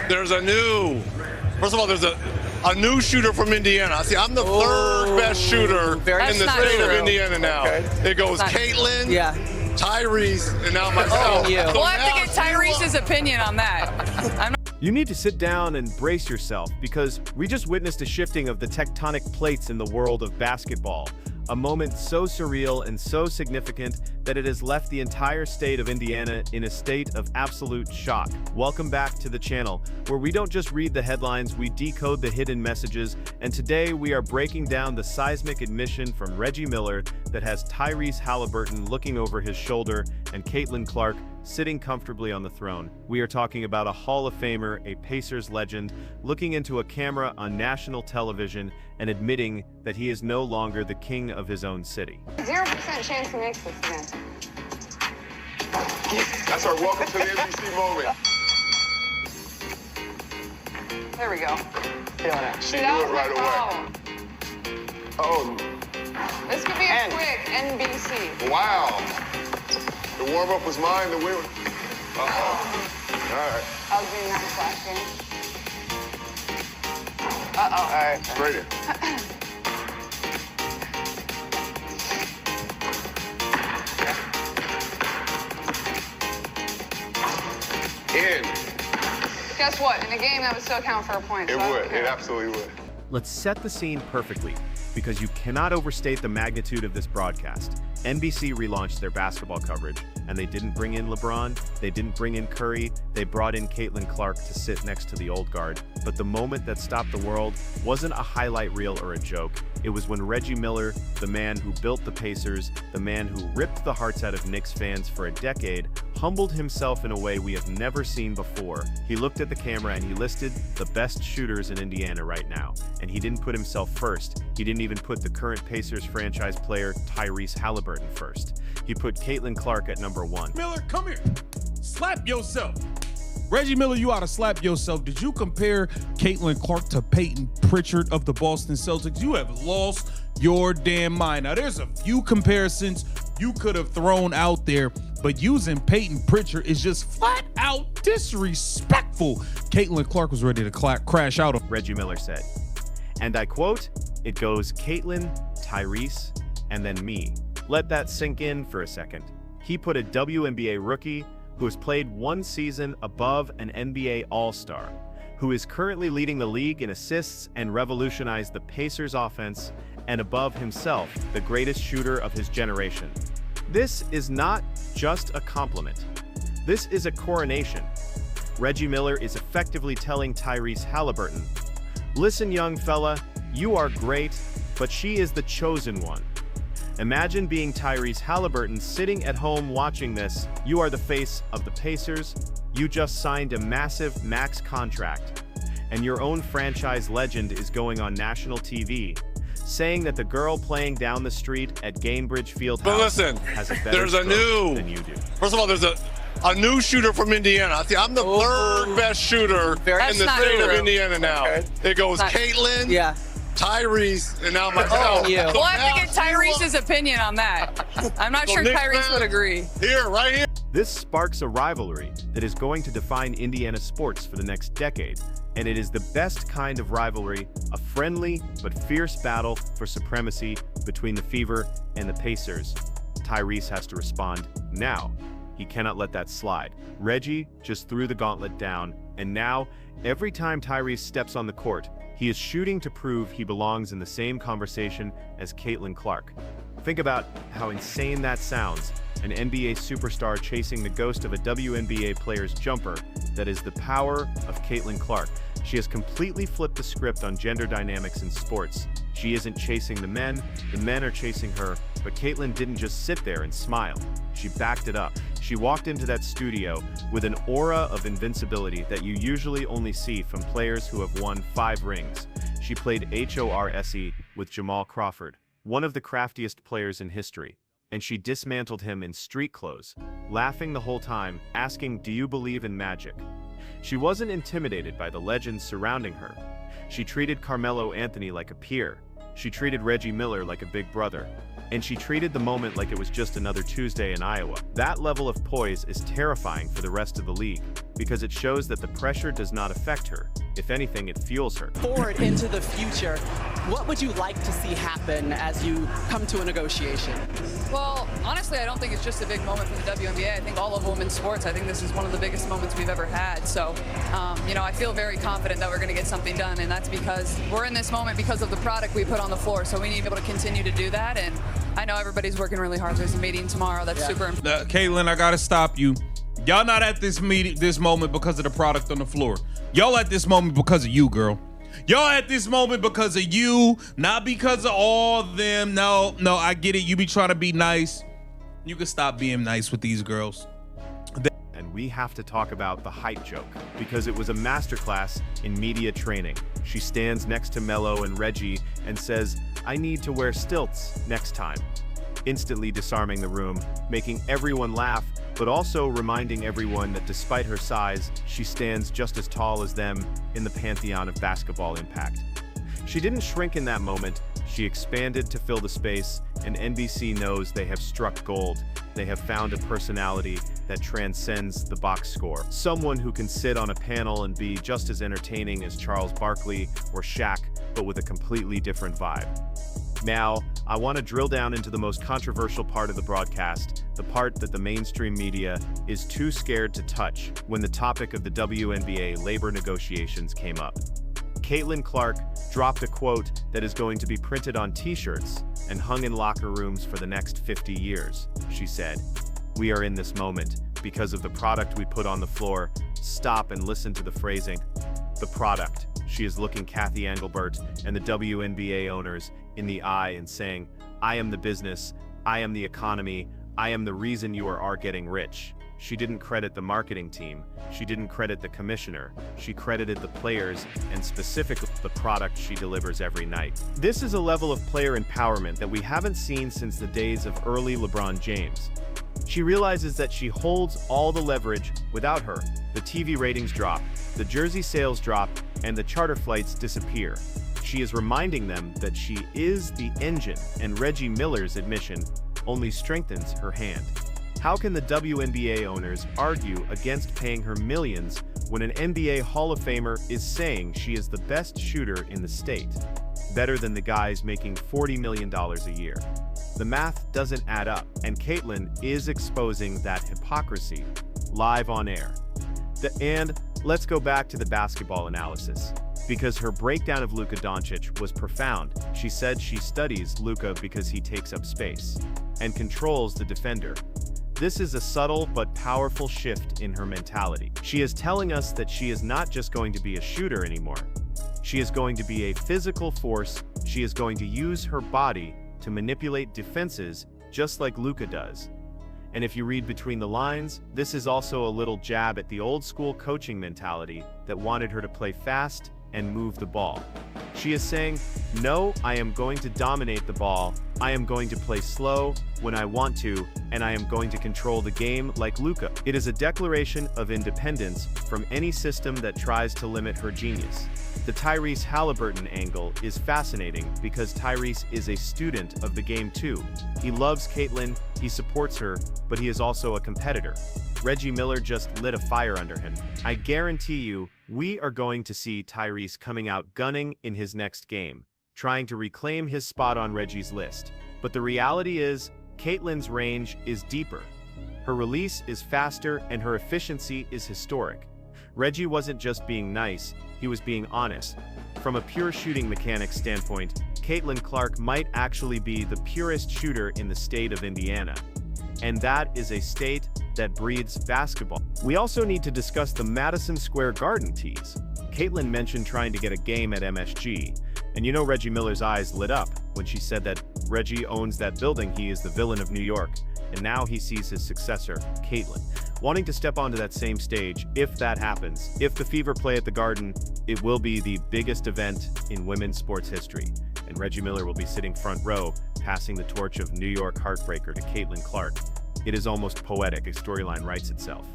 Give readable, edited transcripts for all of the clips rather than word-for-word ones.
There's a new, first of all, there's a new shooter from Indiana. See, I'm the third best shooter in the state of Indiana now. Okay. It goes Caitlin, Tyrese, and now myself. We'll have to get Tyrese's opinion on that. You need to sit down and brace yourself because we just witnessed a shifting of the tectonic plates in the world of basketball. A moment so surreal and so significant that it has left the entire state of Indiana in a state of absolute shock. Welcome back to the channel, where we don't just read the headlines, we decode the hidden messages, and today we are breaking down the seismic admission from Reggie Miller that has Tyrese Halliburton looking over his shoulder and Caitlin Clark sitting comfortably on the throne. We are talking about a Hall of Famer, a Pacers legend, looking into a camera on national television and admitting that he is no longer the king of his own city. 0% chance he makes this again. That's our welcome to the NBC moment. There we go. Feeling it. She knew it right away. Oh. This could be a quick NBC. Wow. The warm-up was mine, the win. Uh-oh. All right. I was doing that last game. Uh-oh. All right, ready. In. Guess what? In a game, that would still count for a point. It would. It absolutely would. Let's set the scene perfectly, because you cannot overstate the magnitude of this broadcast. NBC relaunched their basketball coverage, and they didn't bring in LeBron, they didn't bring in Curry, they brought in Caitlin Clark to sit next to the old guard. But the moment that stopped the world wasn't a highlight reel or a joke. It was when Reggie Miller, the man who built the Pacers, the man who ripped the hearts out of Knicks fans for a decade, humbled himself in a way we have never seen before. He looked at the camera and he listed the best shooters in Indiana right now. And he didn't put himself first. He didn't even put the current Pacers franchise player Tyrese Halliburton first. He put Caitlin Clark at number 1. Miller, come here. Slap yourself. Reggie Miller, you ought to slap yourself. Did you compare Caitlin Clark to Peyton Pritchard of the Boston Celtics? You have lost your damn mind. Now, there's a few comparisons you could have thrown out there, but using Peyton Pritchard is just flat out disrespectful. Caitlin Clark was ready to crash out. Reggie Miller said, and I quote, "It goes Caitlin, Tyrese, and then me." Let that sink in for a second. He put a WNBA rookie who has played one season above an NBA All-Star, who is currently leading the league in assists and revolutionized the Pacers offense, and above himself, the greatest shooter of his generation. This is not just a compliment. This is a coronation. Reggie Miller is effectively telling Tyrese Halliburton, "Listen, young fella, you are great, but she is the chosen one." Imagine being Tyrese Halliburton sitting at home watching this. You are the face of the Pacers. You just signed a massive max contract. And your own franchise legend is going on national TV, saying that the girl playing down the street at Gainbridge Fieldhouse has a better stroke than you do. First of all, there's a new shooter from Indiana. See, I'm the third best shooter in the state of Indiana now. It goes Caitlin, Tyrese, and now myself. We'll have to get Tyrese's opinion on that. I'm not sure Tyrese would agree. Here, right here. This sparks a rivalry that is going to define Indiana sports for the next decade. And it is the best kind of rivalry, a friendly but fierce battle for supremacy between the Fever and the Pacers. Tyrese has to respond now. He cannot let that slide. Reggie just threw the gauntlet down, and now, every time Tyrese steps on the court, he is shooting to prove he belongs in the same conversation as Caitlin Clark. Think about how insane that sounds, an NBA superstar chasing the ghost of a WNBA player's jumper. That is the power of Caitlin Clark. She has completely flipped the script on gender dynamics in sports. She isn't chasing the men are chasing her, but Caitlin didn't just sit there and smile. She backed it up. She walked into that studio with an aura of invincibility that you usually only see from players who have won 5 rings. She played HORSE with Jamal Crawford, one of the craftiest players in history, and she dismantled him in street clothes, laughing the whole time, asking, "Do you believe in magic?" She wasn't intimidated by the legends surrounding her. She treated Carmelo Anthony like a peer. She treated Reggie Miller like a big brother. And she treated the moment like it was just another Tuesday in Iowa. That level of poise is terrifying for the rest of the league, because it shows that the pressure does not affect her. If anything, it fuels her. Forward into the future, what would you like to see happen as you come to a negotiation? Well, honestly, I don't think it's just a big moment for the WNBA. I think all of women's sports, I think this is one of the biggest moments we've ever had. So, I feel very confident that we're going to get something done, and that's because we're in this moment because of the product we put on the floor. So we need to be able to continue to do that, and I know everybody's working really hard. There's a meeting tomorrow that's super important. Caitlin, I got to stop you. Y'all not at this moment because of the product on the floor. Y'all at this moment because of you, girl. Y'all at this moment because of you, not because of all of them. No, I get it. You be trying to be nice. You can stop being nice with these girls. And we have to talk about the hype joke, because it was a masterclass in media training. She stands next to Melo and Reggie and says, "I need to wear stilts next time," instantly disarming the room, making everyone laugh, but also reminding everyone that despite her size, she stands just as tall as them in the pantheon of basketball impact. She didn't shrink in that moment. She expanded to fill the space, and NBC knows they have struck gold. They have found a personality that transcends the box score. Someone who can sit on a panel and be just as entertaining as Charles Barkley or Shaq, but with a completely different vibe. Now, I want to drill down into the most controversial part of the broadcast, the part that the mainstream media is too scared to touch when the topic of the WNBA labor negotiations came up. Caitlin Clark dropped a quote that is going to be printed on t-shirts and hung in locker rooms for the next 50 years. She said, "We are in this moment because of the product we put on the floor." Stop and listen to the phrasing. The product. She is looking Kathy Engelbert and the WNBA owners in the eye and saying, "I am the business, I am the economy, I am the reason you are getting rich." She didn't credit the marketing team. She didn't credit the commissioner. She credited the players and specifically the product she delivers every night. This is a level of player empowerment that we haven't seen since the days of early LeBron James. She realizes that she holds all the leverage. Without her, the TV ratings drop, the jersey sales drop, and the charter flights disappear. She is reminding them that she is the engine, and Reggie Miller's admission only strengthens her hand. How can the WNBA owners argue against paying her millions when an NBA Hall of Famer is saying she is the best shooter in the state? Better than the guys making $40 million a year. The math doesn't add up, and Caitlin is exposing that hypocrisy live on air. And let's go back to the basketball analysis, because her breakdown of Luka Doncic was profound. She said she studies Luka because he takes up space and controls the defender. This is a subtle but powerful shift in her mentality. She is telling us that she is not just going to be a shooter anymore. She is going to be a physical force. She is going to use her body to manipulate defenses just like Luka does. And if you read between the lines, this is also a little jab at the old school coaching mentality that wanted her to play fast and move the ball. She is saying, "No, I am going to dominate the ball. I am going to play slow when I want to, and I am going to control the game like Luka." It is a declaration of independence from any system that tries to limit her genius. The Tyrese Halliburton angle is fascinating because Tyrese is a student of the game too. He loves Caitlin, he supports her, but he is also a competitor. Reggie Miller just lit a fire under him. I guarantee you, we are going to see Tyrese coming out gunning in his next game, trying to reclaim his spot on Reggie's list. But the reality is, Caitlin's range is deeper. Her release is faster and her efficiency is historic. Reggie wasn't just being nice, he was being honest. From a pure shooting mechanics standpoint, Caitlin Clark might actually be the purest shooter in the state of Indiana. And that is a state that breathes basketball. We also need to discuss the Madison Square Garden tease. Caitlin mentioned trying to get a game at MSG, and you know Reggie Miller's eyes lit up when she said that Reggie owns that building. He is the villain of New York, and now he sees his successor, Caitlin, wanting to step onto that same stage. If that happens, if the Fever play at the Garden, it will be the biggest event in women's sports history, and Reggie Miller will be sitting front row, passing the torch of New York heartbreaker to Caitlin Clark. It is almost poetic. A storyline writes itself.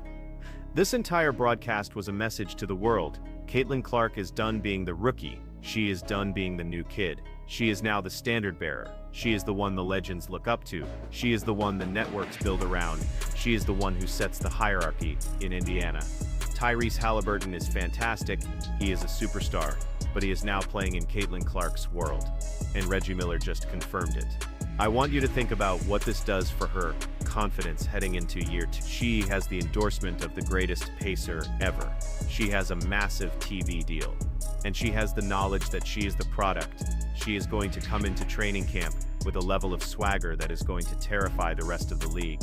This entire broadcast was a message to the world. Caitlin Clark is done being the rookie. She is done being the new kid. She is now the standard bearer. She is the one the legends look up to. She is the one the networks build around. She is the one who sets the hierarchy in Indiana. Tyrese Halliburton is fantastic. He is a superstar, but he is now playing in Caitlin Clark's world, and Reggie Miller just confirmed it. I want you to think about what this does for her confidence heading into year 2. She has the endorsement of the greatest pacer ever. She has a massive TV deal, and she has the knowledge that she is the product. She is going to come into training camp with a level of swagger that is going to terrify the rest of the league.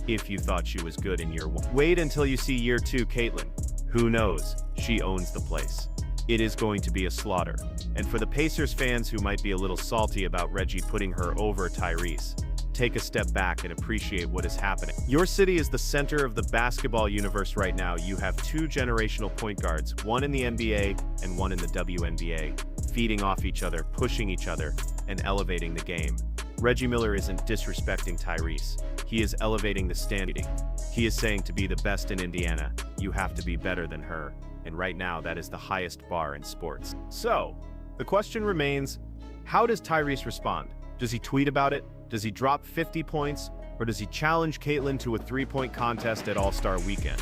If you thought she was good in year 1, wait until you see year 2 Caitlin. Who knows? She owns the place. It is going to be a slaughter. And for the Pacers fans who might be a little salty about Reggie putting her over Tyrese, take a step back and appreciate what is happening. Your city is the center of the basketball universe right now. You have 2 generational point guards, one in the NBA and one in the WNBA, feeding off each other, pushing each other, and elevating the game. Reggie Miller isn't disrespecting Tyrese. He is elevating the standing. He is saying to be the best in Indiana, you have to be better than her. And right now, that is the highest bar in sports. So, the question remains, how does Tyrese respond? Does he tweet about it? Does he drop 50 points? Or does he challenge Caitlin to a 3-point contest at All-Star Weekend?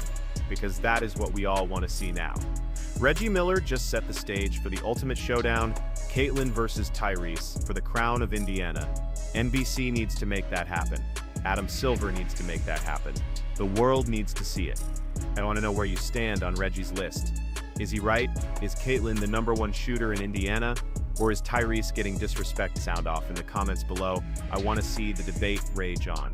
Because that is what we all want to see now. Reggie Miller just set the stage for the ultimate showdown, Caitlin versus Tyrese, for the crown of Indiana. NBC needs to make that happen. Adam Silver needs to make that happen. The world needs to see it. I want to know where you stand on Reggie's list. Is he right? Is Caitlin the #1 shooter in Indiana? Or is Tyrese getting disrespect? Sound off in the comments below. I want to see the debate rage on.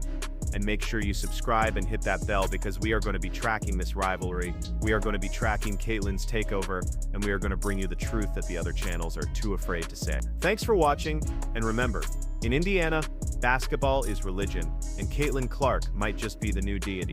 And make sure you subscribe and hit that bell, because we are going to be tracking this rivalry. We are going to be tracking Caitlin's takeover, and we are going to bring you the truth that the other channels are too afraid to say. Thanks for watching, and remember, in Indiana, basketball is religion, and Caitlin Clark might just be the new deity.